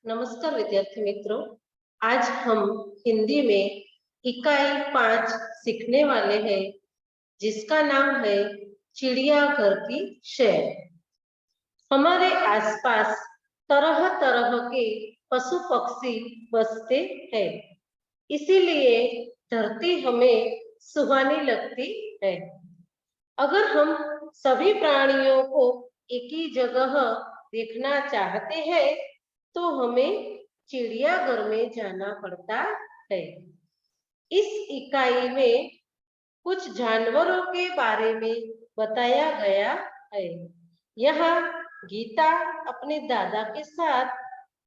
नमस्कार विद्यार्थी मित्रों। आज हम हिंदी में इकाई 5 सीखने वाले हैं, जिसका नाम है चिड़ियाघर की शहर। हमारे आसपास तरह तरह के पशु पक्षी बसते हैं, इसीलिए धरती हमें सुहानी लगती है। अगर हम सभी प्राणियों को एक ही जगह देखना चाहते हैं तो हमें चिड़ियाघर में जाना पड़ता है। इस इकाई में कुछ जानवरों के बारे में बताया गया है। यहाँ गीता अपने दादा के साथ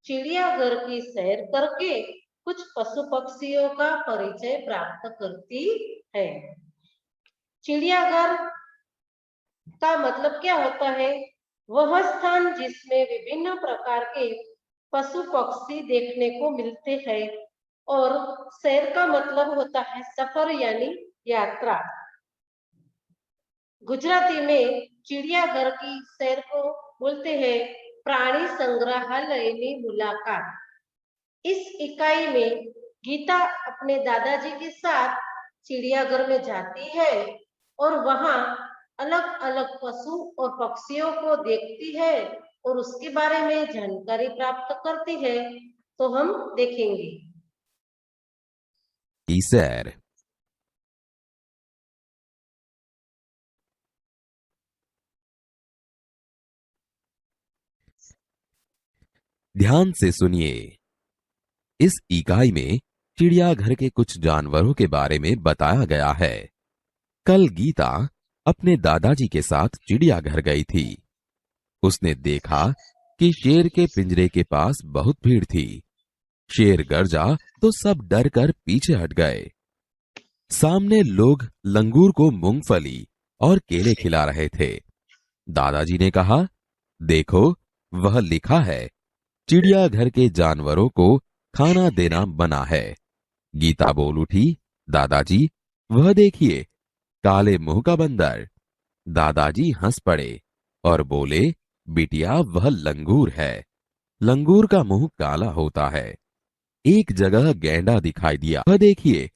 चिड़ियाघर की सैर करके कुछ पशु पक्षियों का परिचय प्राप्त करती है। चिड़ियाघर का मतलब क्या होता है? वह स्थान जिसमें विभिन्न प्रकार के पशु पक्षी देखने को मिलते हैं। और सैर का मतलब होता है सफर यानी यात्रा। गुजराती में चिड़ियाघर की सैर को बोलते हैं प्राणी संग्रहालय में मुलाकात। इस इकाई में गीता अपने दादाजी के साथ चिड़ियाघर में जाती है और वहां अलग अलग पशु और पक्षियों को देखती है और उसके बारे में जानकारी प्राप्त करती है। तो हम देखेंगे। सैर। ध्यान से सुनिए। इस इकाई में चिड़ियाघर के कुछ जानवरों के बारे में बताया गया है। कल गीता अपने दादाजी के साथ चिड़ियाघर गई थी। उसने देखा कि शेर के पिंजरे के पास बहुत भीड़ थी। शेर गरजा तो सब डर कर पीछे हट गए। सामने लोग लंगूर को मूंगफली और केले खिला रहे थे। दादाजी ने कहा, देखो, वह लिखा है चिड़ियाघर के जानवरों को खाना देना मना है। गीता बोल उठी, दादाजी, वह देखिए, काले मुंह का बंदर। दादाजी हंस पड़े और बोले, बिटिया, वह लंगूर है। लंगूर का मुंह काला होता है। एक जगह गैंडा दिखाई दिया, वह देखिए।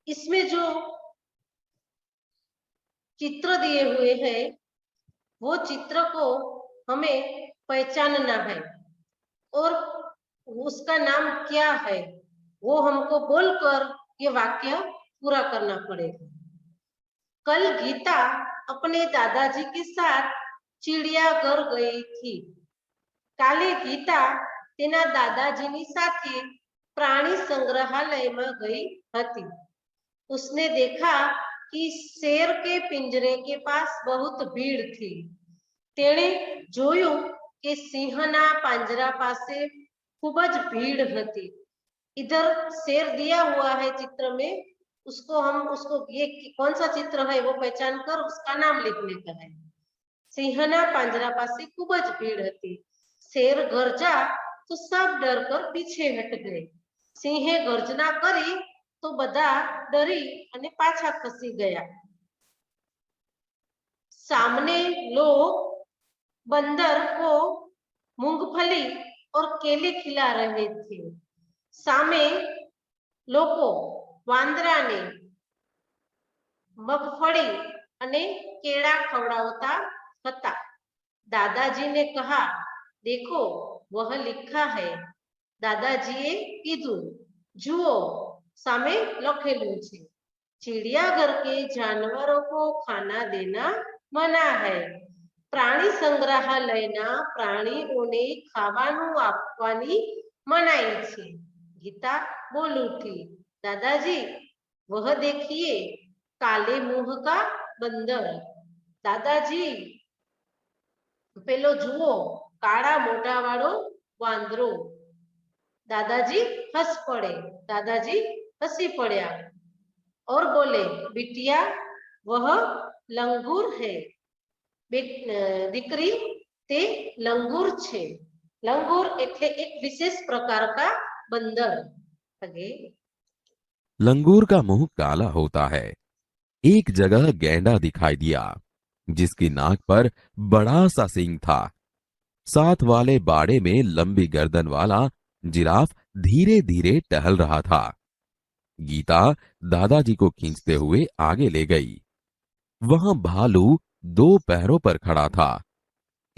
इसमें जो चित्र दिए हुए हैं वो चित्र को हमें पहचानना है और उसका नाम क्या है वो हमको बोलकर ये वाक्य पूरा करना पड़ेगा। कल गीता अपने दादाजी के साथ चिड़ियाघर गई थी। काले गीता तेना दादाजीनी સાથે प्राणी संग्रहालय में गई थी। उसने देखा कि शेर के पिंजरे के पास बहुत भीड़ थी। तेणे जोયું કે સિંહના પાંજરા પાસે खूब ज भीड़ હતી। इधर शेर दिया हुआ है चित्र में, उसको ये कौन सा चित्र है वो पहचान कर उसका नाम लिखने का है। सिंहना પાંજરા પાસે खूब ज भीड़ હતી। शेर गरजा तो सब डर कर पीछे हट गए। सिंहे गर्जना करी तो बधा डरी અને पाछा खसी गया। सामने लोग बंदर को मूंगफली और केले खिला रहे थे। सामे लोको वांदराने मगफड़ी અને केड़ा खवड़ावता था। दादाजी ने कहा, देखो, वह लिखा है। दादाजीए कीधु, जुओ, सामे लखेलू छे, चिड़ियाघर के जानवरों को खाना देना मना है। प्राणी संग्रहालयना प्राणीओने खावानुं आपवानी मनाई छे। गीता बोल उठी, दादाजी, वह देखिए, काले मुंह का बंदर। दादाजी, पेलो जुओ, काळा मोटा वाळो वांदरो। दादाजी हंस पड़े। दादाजी हंसी पड़या और बोले, बिटिया, वह लंगूर है। दीकरी, ते लंगूर छे। लंगूर एटले एक विशेष प्रकार का बंदर। आगे। लंगूर का मुंह काला होता है। एक जगह गैंडा दिखाई दिया जिसकी नाक पर बड़ा सा सींग था। साथ वाले बाड़े में लंबी गर्दन वाला जिराफ धीरे धीरे टहल रहा था। गीता दादाजी को खींचते हुए आगे ले गई। वहां भालू दो पैरों पर खड़ा था।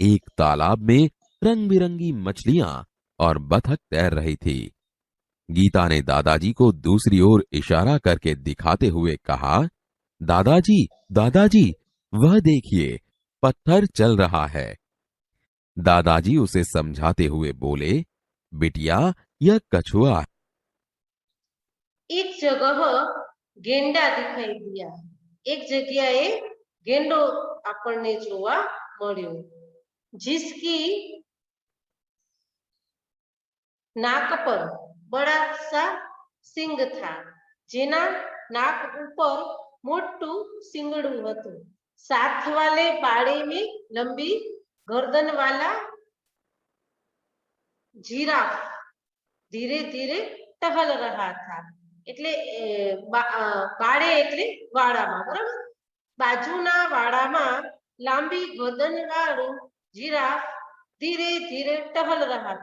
एक तालाब में रंग बिरंगी मछलियां और बतख तैर रही थी। गीता ने दादाजी को दूसरी ओर इशारा करके दिखाते हुए कहा, दादाजी, दादाजी, वह देखिए, पत्थर चल रहा है। दादाजी उसे समझाते हुए बोले, बिटिया, यह कछुआ है। एक जगह गेंडा दिखाई दिया। एक जगह गेंडो આપણને જોવા મળ્યો, जिसकी नाक पर बड़ा सा सिंग था, जेना नाक ऊपर मोटू सिंगड़ू હતું। साथ वाले बाड़े में लंबी गर्दन वाला जिराफ धीरे धीरे टहल रहा था। એટલે બાળે એટલે વાડામાં, બરાબર? બાજુના વાડામાં લાંબી ગરદન વાળું જીરાફ ધીરે ધીરે टहल रहा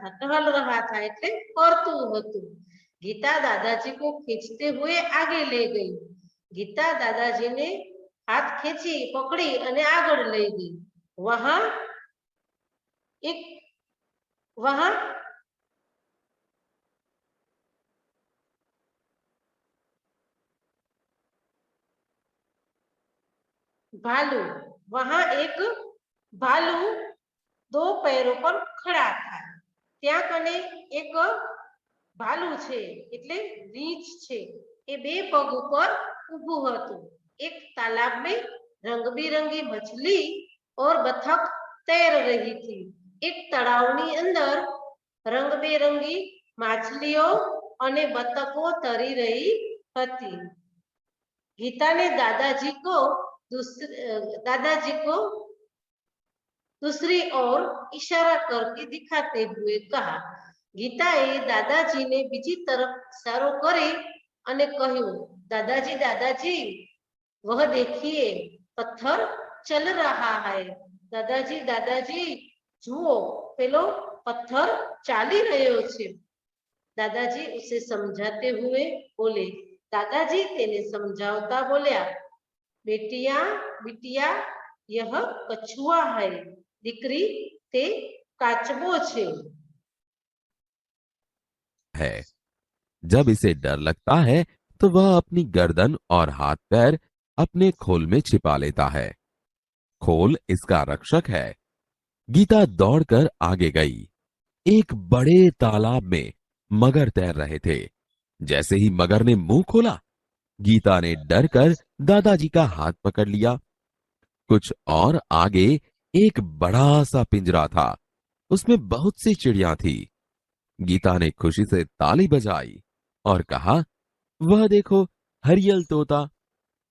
था એટલે ફરતું હતું। गीता दादाजी को खींचते हुए आगे ले गई। गीता दादाजी ने हाथ खींची पकड़ी અને આગળ લઈ ગઈ। वहां भालू, वहां एक भालू दो पैरों पर खड़ा था। ત્યાં કને એક ભાલુ છે એટલે રીંછ છે, એ બે પગ ઉપર ઊભું હતું। એક તાલાબ में रंग बिरंगी मछली और बतख तैर रही थी। एक તળાવની અંદર रंग बिरंगी माछलियों અને બતકો તરી રહી હતી। गीता ने दादाजी को दूसरी ओर इशारा करके दिखाते हुए कहा। गीताए दादाजी ने बीजी तरफ इशारो करे અને કહ્યું, दादाजी, दादाजी, वह देखिए, पत्थर चल रहा है। दादाजी, दादाजी, जुओ, पेलो पत्थर चाली રહ્યો છે। दादाजी उसे समझाते हुए बोले। दादाजी तेने समझावता बोल्या, बेटिया, बिटिया, यह कछुआ है। दीकरी, ते काचबो है। जब इसे डर लगता है तो वह अपनी गर्दन और हाथ पैर अपने खोल में छिपा लेता है। खोल इसका रक्षक है। गीता दौड़कर आगे गई। एक बड़े तालाब में मगर तैर रहे थे। जैसे ही मगर ने मुंह खोला, गीता ने डरकर दादाजी का हाथ पकड़ लिया। कुछ और आगे एक बड़ा सा पिंजरा था। उसमें बहुत सी चिड़िया थी। गीता ने खुशी से ताली बजाई और कहा, वह देखो, हरियल तोता।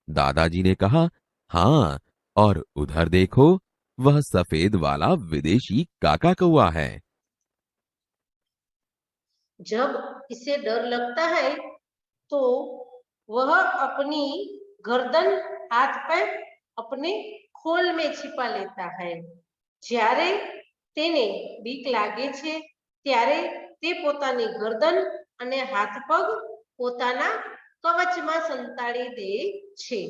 दादाजी ने कहा, हाँ, और उधर देखो, वह सफेद वाला विदेशी काका कौआ है। जब इसे डर लगता है तो वह अपनी गर्दन, हाथ पैर अपने खोल में छिपा लेता है। જ્યારે તેને બીક લાગે છે ત્યારે તે પોતાની ગરદન અને હાથ પગ પોતાના કવચમાં સંતાડી દે છે।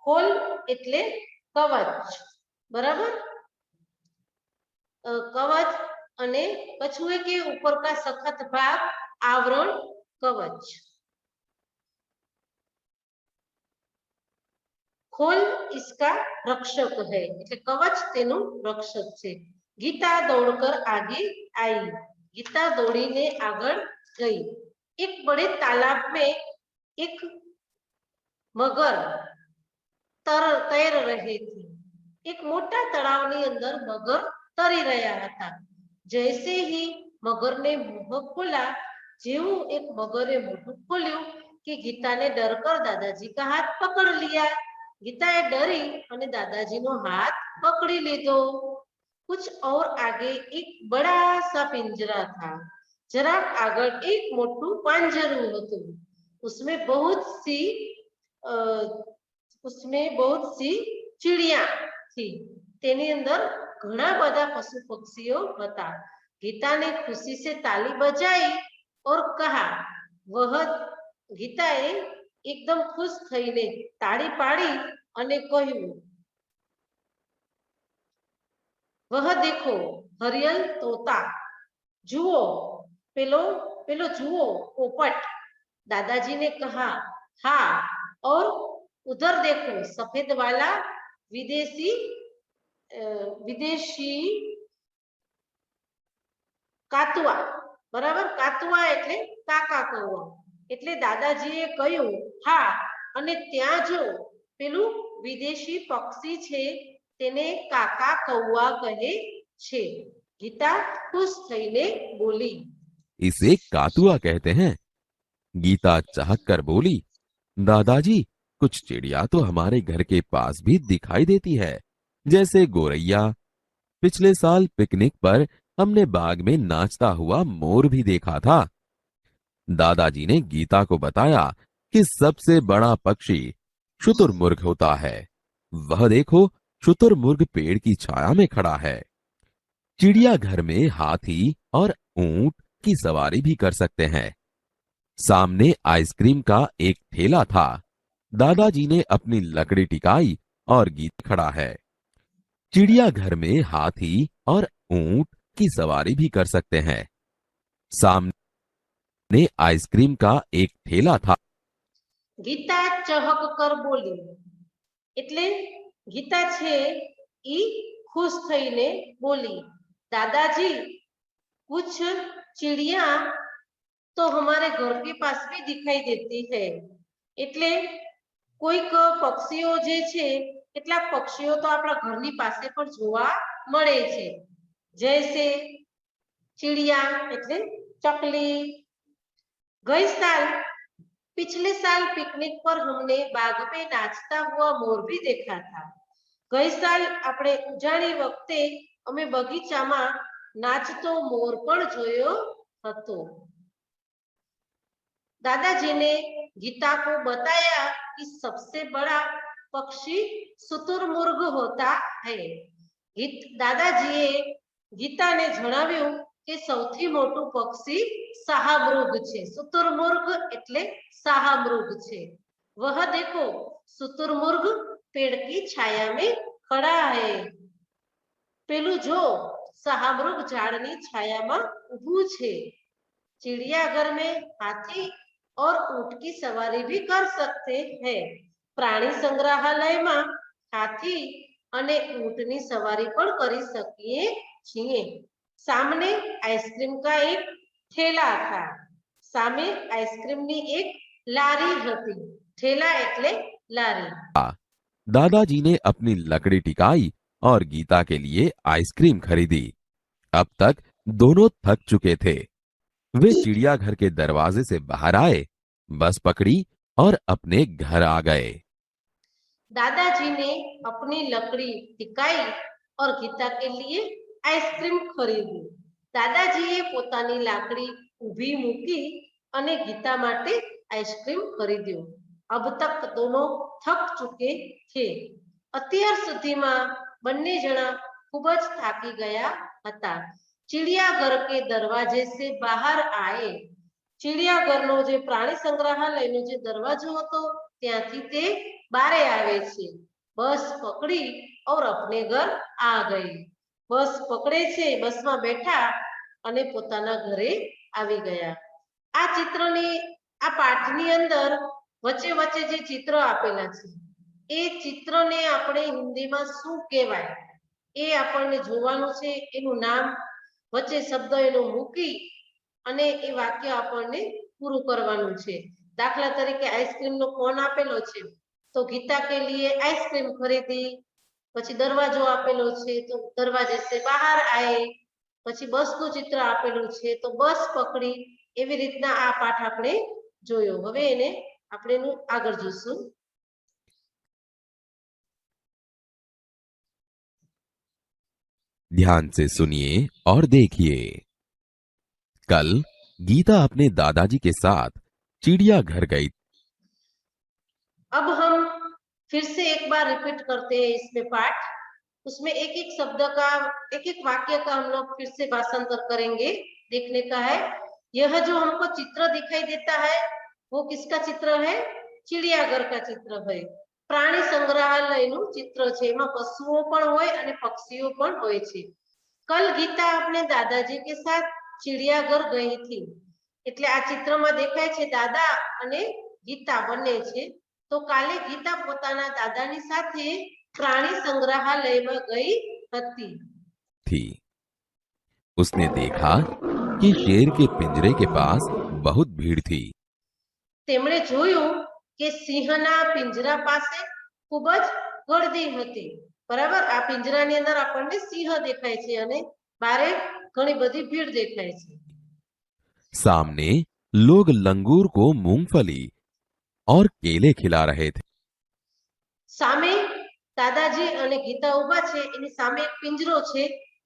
ખોલ એટલે કવચ, બરાબર? કવચ અને કછુએ के ऊपर का सख्त भाग आवरण कवच। खोल इसका रक्षक है, એટલે કવચ તેનું રક્ષક છે। ગીતા દોડकर आगे आई। गीता दौड़ीने આગળ गई। एक बड़े तालाब में एक मगर तैर रही थी। एक मोटा તળાવની અંદર મગર તરી રહ્યા હતા। जैसे ही मगर ने मुंह खोला, જેવું एक मगरे मुंह खोल्યું कि गीता ने डरकर दादाजी का हाथ पकड़ लिया। गीताए डरी અને દાદાજીનો હાથ પકડી લીધો। कुछ और आगे एक बड़ा सा पिंजरा था, જરાક આગળ એક મોટું પાંજરું હતું. उसमें बहुत सी चिड़िया थी. तेनी अंदर घना बधा पशु पक्षीओ हता. गीता ने खुशी से ताली बजाई और कहा, वह गीताए एकदम खुश थईने ताड़ी पाड़ी अने कह્યું, वह देखो हरियल तोता, जुओ पेलो पेलो जुओ पोपट. दादाजी ने कहा, हाँ, और उधर देखो सफेद वाला विदेशी कातुआ. बराबर, कातुआ એટલે કાકા કૌવા. એટલે દાદાજીએ કહ્યું, હા, અને ત્યાં જો પેલું વિદેશી પક્ષી છે તેને કાકા કૌવા કહે છે. ગીતા ખુશ થઈને બોલી. इसे कातुआ कहते हैं। गीता चहक कर बोली, दादाजी, कुछ चिड़िया तो हमारे घर के पास भी दिखाई देती है, जैसे गोरैया। पिछले साल पिकनिक पर हमने बाग में नाचता हुआ मोर भी देखा था। दादाजी ने गीता को बताया कि सबसे बड़ा पक्षी शुतुरमुर्ग होता है। वह देखो, शुतुरमुर्ग पेड़ की छाया में खड़ा है। चिड़ियाघर में हाथी और ऊंट की सवारी भी कर सकते हैं। सामने आइसक्रीम का एक ठेला था। दादाजी ने अपनी लकड़ी टिकाई और गीत खड़ा है। चिड़ियाघर में हाथी और ऊंट की सवारी भी कर सकते हैं। सामने आइसक्रीम का एक ठेला था। ગીતા ચહક કર બોલી. એટલે ગીતા છે ઈ ખુશ થઈને બોલી, दादाजी, कुछ चिड़िया तो हमारे घर के पास भी दिखाई देती है. એટલે કોઈક પક્ષીઓ જે છે, કેટલાક પક્ષીઓ તો આપણા ઘરની પાસે પણ જોવા મળે છે. જૈસે चिड़िया એટલે ચકલી. पिछले साल पिकनिक पर हमने बाग में नाचता हुआ मोर भी देखा था. गई साल આપણે ઉજાણી વખતે અમે બગીચામાં નાચતો મોર પણ જોયો હતો. दादाजी ने गीता को बताया कि सबसे बड़ा पक्षी शुतुरमुर्ग होता है. दादाजीए गीताने जणाव्યું કે સૌથી મોટું પક્ષી શાહમૃગ છે. શુતુરમુર્ગ એટલે શાહમૃગ છે. वह देखो शुतुरमुर्ग पेड़ की छाया में खड़ा है. પેલું જો શાહમૃગ ઝાડની છાયામાં ઊભું છે. चिड़ियाघर में हाथी और ऊंट की सवारी भी कर सकते हैं. प्राणी संग्रहालय में हाथी અને ऊंटनी सवारी पण કરી શકીએ છીએ. सामने आइसक्रीम का एक ठेला था. सामे आइसक्रीमनी एक लारी હતી. ठेला એટલે लारी. दादाजी ने अपनी लकड़ी टिकाई और गीता के लिए आइसक्रीम खरीदी। अब तक दोनों थक चुके थे। वे चिड़ियाघर के दरवाजे से बाहर आए, बस पकड़ी और अपने घर आ गए। दादाजी ने अपनी लकड़ी टिकाई और गीता के लिए आइसक्रीम खरीदी. दादाजीए પોતાની લાકડી ઊભી મૂકી અને ગીતા માટે આઈસ્ક્રીમ ખરીદ્યો. अब तक दोनों थक चुके थे. અત્યાર સુધીમાં બંને જણા ખૂબ જ થાકી ગયા હતા. चिड़ियाघर के दरवाजे से बाहर आए. चिड़ियाघरનો જે પ્રાણી સંગ્રહાલયનો જે દરવાજો હતો ત્યાંથી તે બારે આવે છે. બસ પકડી और अपने घर आ गए. બસ પકડે છે, બસમાં બેઠા અને પોતાના ઘરે આવી ગયા. આ ચિત્રની, આ પાઠની અંદર વચ્ચે વચ્ચે જે ચિત્ર આપેલા છે એ ચિત્રને આપણે હિન્દીમાં શું કહેવાય એ આપણને જોવાનું છે. એનું નામ વચ્ચે શબ્દ એનો મૂકી અને એ વાક્ય આપણને પૂરું કરવાનું છે. દાખલા તરીકે આઈસ્ક્રીમનો કોન આપેલો છે તો ગીતા કે लिए આઈસ્ક્રીમ ખરીદી. પછી દરવાજો આપેલો છે તો દરવાજે से બહાર આए. પછી બસનું ચિત્ર આપેલું છે તો બસ પકડી. એવી રીતના આ પાઠ આપણે જોયો. હવે એને આપણે આગળ જોશું. ध्यान से सुनिए और देखिए। कल गीता अपने दादाजी के साथ चिड़ियाघर गई। अब हम फिर से एक बार रिपीट करते हैं इसमें पाठ। उसमें एक एक शब्द का, एक एक वाक्य का हम लोग फिर से भाषांतर करेंगे, देखने का है। यह जो हमको चित्र दिखाई देता है वो किसका चित्र है? चिड़ियाघर का चित्र है। प्राणी संग्रहालयનું चित्र છે, એમાં પશુઓ પણ હોય અને પક્ષીઓ પણ હોય છે। કલ ગીતા अपने दादाजी के साथ चिड़ियाघर गई थी। એટલે આ ચિત્રમાં દેખાય છે દાદા અને ગીતા બંને છે। તો કાલે ગીતા પોતાના દાદાની સાથે प्राणी संग्रहालयમાં ગઈ હતી। थी उसने देखा कि शेर के पिंजरे के पास बहुत भीड़ थी। તેમણે જોયું કે સિંહના પિંજરા પાસે ખૂબ જ ગળદી હતી। બરાબર, આ પિંજરાની અંદર આપણને સિંહ દેખાય છે અને બારે ઘણી બધી ભીડ દેખાય છે। सामने लोग लंगूर को मूंगफली और केले खिला रहे थे। સામે દાદાજી અને ગીતા ઉભા છે, એની સામે એક પિંજરો છે,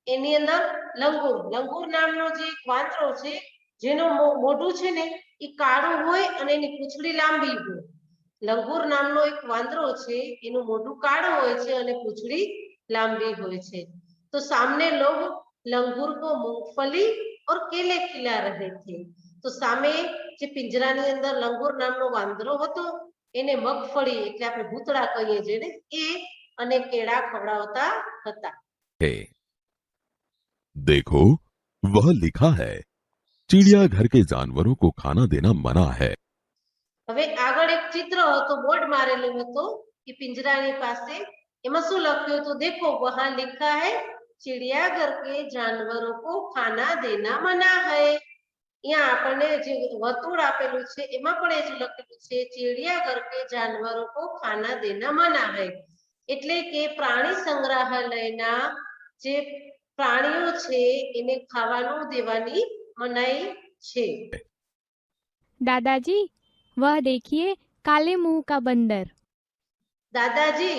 એની અંદર લંગૂર લંગૂર નામનો જે એક વાંદરો છે, જેનો મોઢું છે ને એ કાળું હોય અને એની પૂંછડી લાંબી હોય। લંગૂર નામનો એક વાંદરો છે, એનું મોઢું કાળું હોય છે અને પૂંછડી લાંબી હોય છે। તો सामने लोग लंगूर को मूंगफली और केले खिला रहे थे। તો સામે જે પિંજરાની અંદર લંગૂર નામનો વાંદરો હતો એને મગફળી એટલે આપણે ભૂતળા કહીએ જેને એ અને કેળા ખવડાવતા હતા। है। देखो, वह लिखा है, चिड़ियाघर के जानवरों को खाना देना मना है। હવે આગળ એક चित्र હતો, બોર્ડ મારેલું હતો એ પિંજરાની પાસે। એમાં શું લખ્યું હતું? देखो वहां लिखा है चिड़ियाघर के जानवरों को खाना देना मना है। અહીંયા આપણને જે વર્તુળ આપેલું છે એમાં પણ એ જ લખેલું છે चिड़ियाघर के जानवरों को खाना देना मना है। એટલે કે પ્રાણી સંગ્રહાલયના જે પ્રાણીઓ છે એને ખાવાનું દેવાની મનાઈ છે। दादाजी, वह देखिए, काले मुंह का बंदर। દાદાજી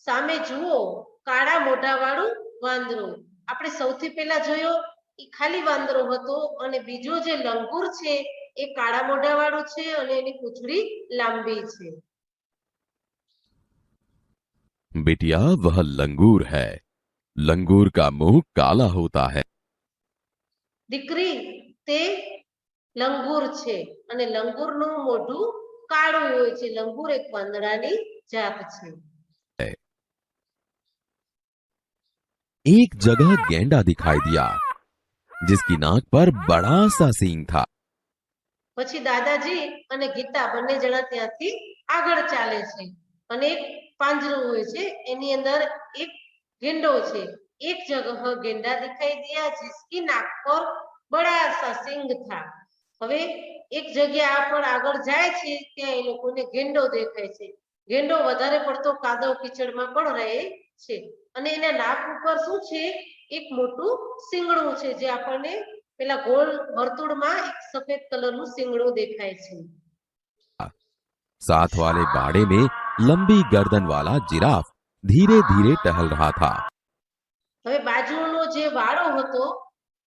સામે જુઓ, કાળા મોઢાવાળું વાંદરો। આપણે સૌથી પહેલા જોયો એ ખાલી વાંદરો હતો અને બીજો જે લંગૂર છે એ કાળા મોઢાવાળું છે અને એની પૂંછડી લાંબી છે। बिटिया, वह लंगूर है। लंगूर का मुंह काला होता है। દીકરી, તે લંગૂર છે અને લંગૂરનું મોઢું કાળું હોય છે। લંગૂર એક વાંદરાની જાત છે। एक जगह गैंडा दिखाई दिया, जिसकी नाक पर बड़ा सा सींग था। પછી દાદાજી અને ગીતા બંને જણા ત્યાંથી આગળ ચાલે છે અને એક પાંજરું હોય છે, એની અંદર એક ગેંડો છે। એક જगह गेंडा दिखाई दिया जिसकी नाक पर बड़ा सा सिंग था। હવે એક જગ્યા પર આગળ જાય છે ત્યાં એ લોકોને ગેંડો દેખાય છે। ગેંડો વધારે પડતો કાદવ કીચડમાં પણ રહે છે અને એના નાક ઉપર શું છે? એક મોટું સિંગડું છે, જે આપણને પેલા ગોળ વર્તુળમાં એક સફેદ કલરનું સિંગડું દેખાય છે। साथ वाले बाड़े में लंबी गर्दन वाला जिराफ धीरे धीरे टहल रहा था। હવે બાજુનો જે વાળો હતો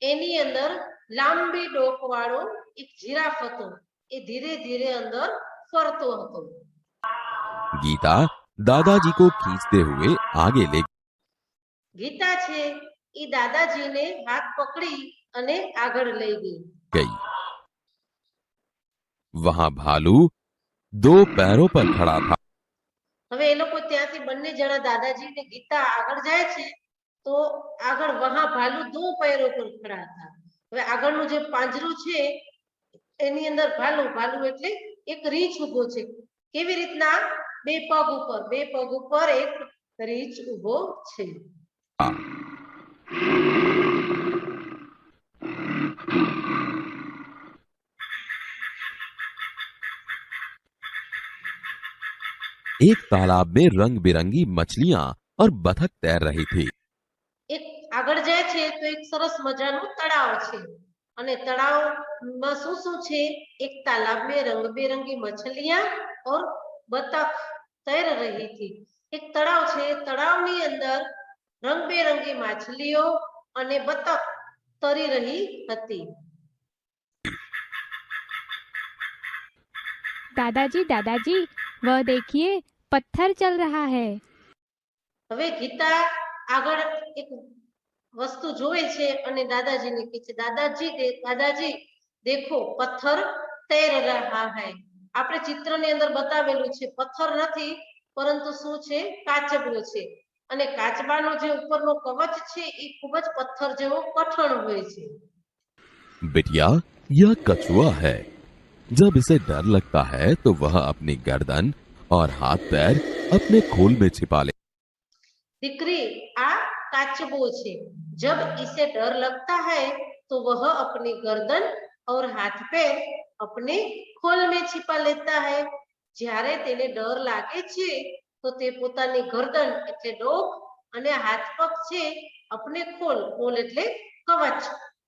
એની અંદર લાંબી ડોક વાળો એક જીરાફ હતો, એ ધીરે ધીરે અંદર ફરતો હતો। गीता दादाजी को खींचते हुए आगे ले ગીતા છે એ દાદાજીને હાથ પકડી અને આગળ લઈ ગઈ। गई। वहां भालू दो पैरों पर खड़ा था। હવે એ લોકો ત્યાંથી બંને જણા દાદાજી ને ગીતા આગળ જાય છે તો આગળ વહા ભાલુ દો पैरों પર ખડા હતા। હવે આગળનું જે પાંજરું છે એની અંદર ભાલુ ભાલુ એટલે એક રીંછ ઊભો છે। કેવી રીતના? બે પગ ઉપર એક રીંછ ઊભો છે। एक तालाब में रंग बिरंगी मछलियां और बतख तैर रही थी। એક આગળ જાય છે તો એક સરસ મજાનું તળાવ છે અને તળાવમાં શું શું છે? એક તાલાબ में रंग-बिरंगी मछलियां और बतख तैर रही थी। એક તળાવ છે, તળાવની અંદર रंग-बिरंगी माछलीઓ અને બતક તરી રહી હતી। दादाजी दादाजी वह देखिए पत्थर चल रहा है। હવે ગીતા આગળ એક વસ્તુ જોવે છે અને દાદાજીને કહે છે, દાદાજી દેખો પથ્થર તૈર રહા હૈ. આપણે ચિત્રની અંદર બતાવેલું છે પથ્થર નથી પરંતુ શું છે, કાચબો છે. અને કાચબાનો જે ઉપરનો કવચ છે એ ખૂબ જ પથ્થર જેવો કઠણ હોય છે. बिटिया, यह कछुआ है। जब इसे डर लगता है तो वह अपनी गर्दन और हाथ पैर अपने खोल में छिपा ले। દીકરી, આ કાચબો છે. जब इसे डर लगता है तो वह अपनी गर्दन और हाथ पैर अपने खोल में छिपा लेता है. જ્યારે તેને ડર લાગે છે તો તે પોતાની ગરદન એટલે ડોક અને હાથ પગ છે अपने खोल એટલે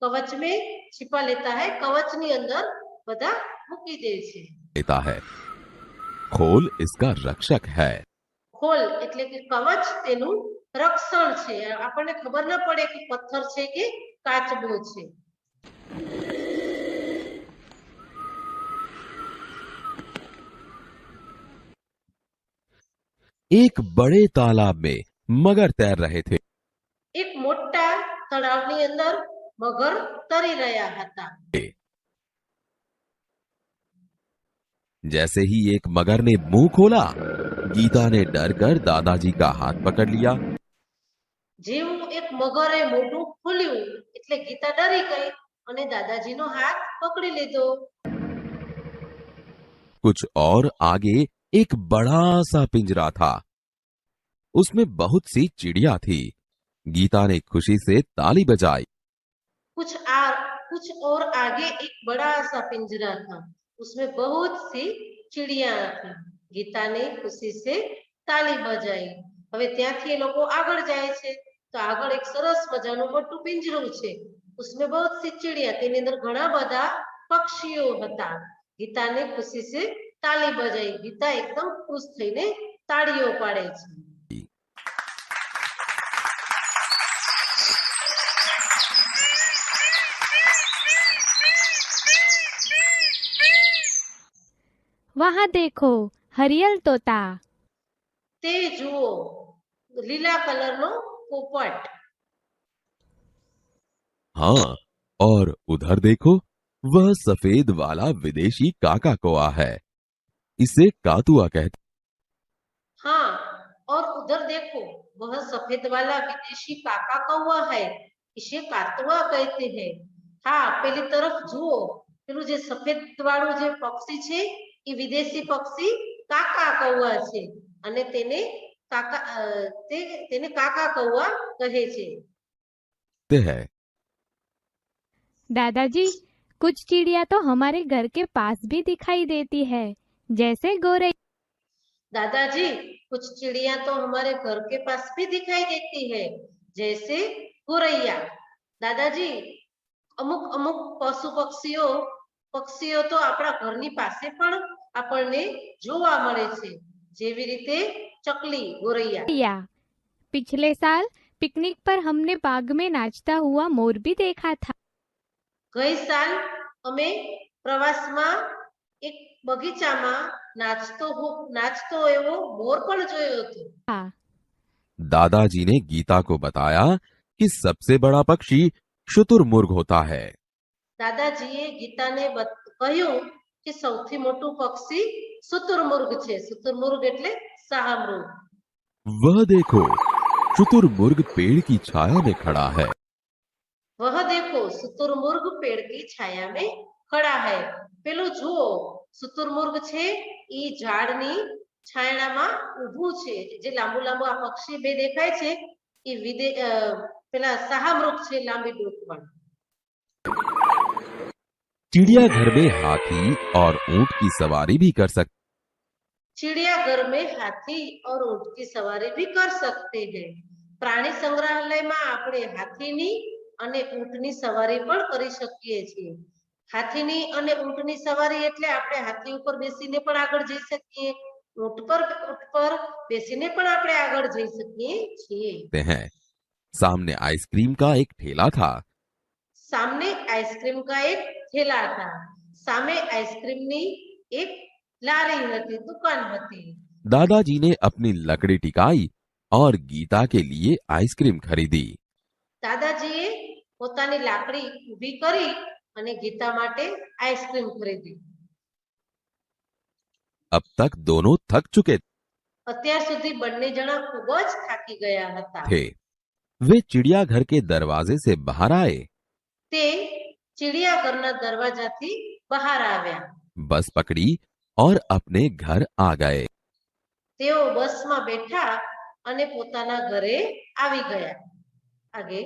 કવચ में छिपा लेता है. કવચની અંદર બધા મૂકી દે છે. लेता है। खोल इसका रक्षक है। खोल એટલે કે કવચ તેનું રક્ષણ છે. આપણને ખબર ન પડે કે પથ્થર છે કે કાચબો છે. एक बड़े तालाब में मगर तैर रहे थे। એક મોટા તળાવની અંદર મગર તરી રહ્યા હતા. जैसे ही एक मगर ने मुंह खोला, गीता ने डर कर दादाजी का हाथ पकड़ लिया। જેવું એક મગરે મોઢું ખોલ્યું એટલે ગીતા ડરી ગઈ અને દાદાજીનો હાથ પકડી લીધો. कुछ और आगे एक बड़ा सा पिंजरा था। उसमें बहुत सी चिड़िया थी। गीता ने खुशी से ताली बजाई। कुछ और आगे एक बड़ा सा पिंजरा था, उसमें बहुत सी चिड़िया थी. गीता ने खुशी से ताली बजाई. હવે ત્યાંથી એ લોકો આગળ જાય છે તો આગળ એક સરસ મજાનું મોટું પિંજરું છે. उसमें बहुत सी चिड़िया, તેની અંદર ઘણા બધા પક્ષીઓ હતા. ગીતાને ખુશી से તાલી બજાઈ. ગીતા એકદમ ખુશ થઈને તાળીઓ પાડે છે. वहाँ देखो हरियल तोता। તે જુઓ લીલા કલરનો પોપટ. हाँ, और उधर देखो, वह सफेद वाला विदेशी काका कौआ है। इसे कातुआ कहते। हाँ, और उधर देखो वह सफेद वाला विदेशी काका कौवा है, इसे कातुआ कहते हैं. हाँ, પેલી તરફ જુઓ, પેલું જે સફેદ વાળું જે પક્ષી છે એ વિદેશી પક્ષી કાકા કૌવા છે અને તેને કાકા કૌવા કહે છે. है। दादाजी कुछ चिड़िया तो हमारे घर के पास भी दिखाई देती है, जैसे गोरैया। दादाजी कुछ चिड़िया तो हमारे घर के पास भी दिखाई देती है, जैसे गोरैया. दादाजी અમુક પશુ પક્ષીઓ તો આપણા ઘરની પાસે પણ આપણને જોવા મળે છે, જેવી રીતે ચકલી, ગોરૈયા. पिछले साल पिकनिक पर हमने बाग में नाचता हुआ मोर भी देखा था। ગઈ સાલ અમે પ્રવાસમાં એક બગીચામાં નાચતો એવો મોર પણ જોયો હતો. दादाजी ने गीता को बताया कि सबसे बड़ा पक्षी शुतुरमुर्ग होता है। દાદાજીએ ગીતાને કહ્યું કે સૌથી મોટું પક્ષી શુતુરમુર્ગ છે. શુતુરમુર્ગ એટલે શાહમૃગ. वह देखो, शुतुरमुर्ग पेड़ की छाया में खड़ा है। वह देखो शुतुरमुर्ग पेड़ की छाया में खड़ा है. પેલું જુઓ, શુતુરમુર્ગ છે ઈ ઝાડની છાયડામાં ઊભું છે. જે લાંબુ લાંબુ આ પક્ષી બે દેખાય છે ઈ પેલા શાહમૃગ છે, લાંબી ડોકવાળું. चिड़ियाघर में हाथी और ऊंट की सवारी भी कर सकते। चिड़ियाघर में हाथी और ऊंट की सवारी भी कर सकते हैं. प्राणी संग्रहालयમાં આપણે હાથીની અને ઊંટની સવારી પણ કરી શકીએ છીએ. હાથીની અને ઊંટની સવારી એટલે આપણે હાથી ઉપર બેસીને પણ આગળ જઈ શકીએ, ઊંટ પર બેસીને પણ આપણે આગળ જઈ શકીએ છીએ. हैं। सामने आइसक्रीम का एक ठेला था। सामने आइसक्रीम का एक ठेला था. સામે આઈસ્ક્રીમની એક લારી હતી, દુકાન હતી। दादाजी ने अपनी लकड़ी टिकाई और गीता के लिए आइसक्रीम खरीदी। દાદાજીએ પોતાની લાકડી ઊભી કરી અને ગીતા માટે આઈસ્ક્રીમ ખરીદી। अब तक दोनों थक चुके અત્યાર સુધી બંને જણા ખૂબ જ થાકી ગયા હતા। थे। वे चिड़ियाघर के दरवाजे से बाहर आए, તે ચિડિયાઘરના દરવાજાથી બહાર આવ્યા। बस पकड़ी और अपने घर आ गए। તેઓ બસમાં બેઠા અને પોતાના ઘરે આવી ગયા। આગે